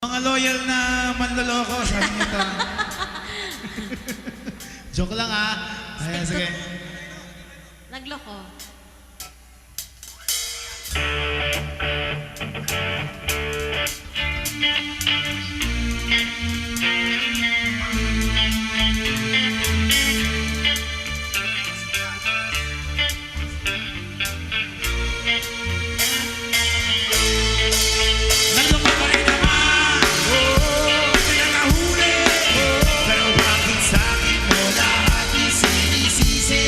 Mga loyal na manloloko, sabi niyo to. Joke lang ah. Ayan, sige. Nagloko. Nagloko pa rin naman. Kaya nahuli. Pero bakit sa akin mo lahat isinisisi?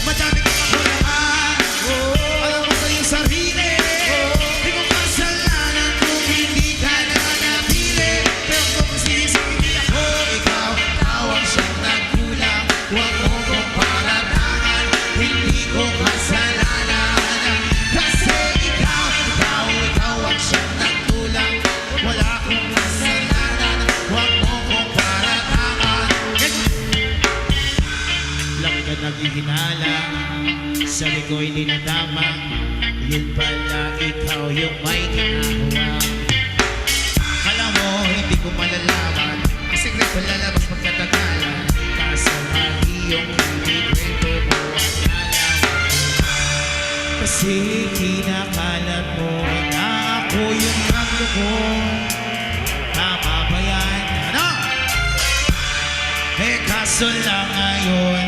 Madami kang kakulangan. Alam mo sa iyong sarili. Di ko kasalanan kung hindi ka na napili. Pero kung sisindi ako, ikaw ang siyang nagkulang. Huwag mo kong paratangan. Hindi ko kasalanan. Kasi ikaw ang siyang nagkulang. Wala akong kasalanan. Huwag mo kong paratangan. Laki ka naghihinala. Sabi ko hindi na tama. Yun pala ikaw yung may ginagawa. Alam mo, hindi ko malalaman. Ang sekreto lalabas pagkatagalan. Kaso mali yung kwento mo at nalaman. Kasi kinakalat mo na ako yung nagloko. Tama ba yan? Ano? Eh kaso lang ngayon,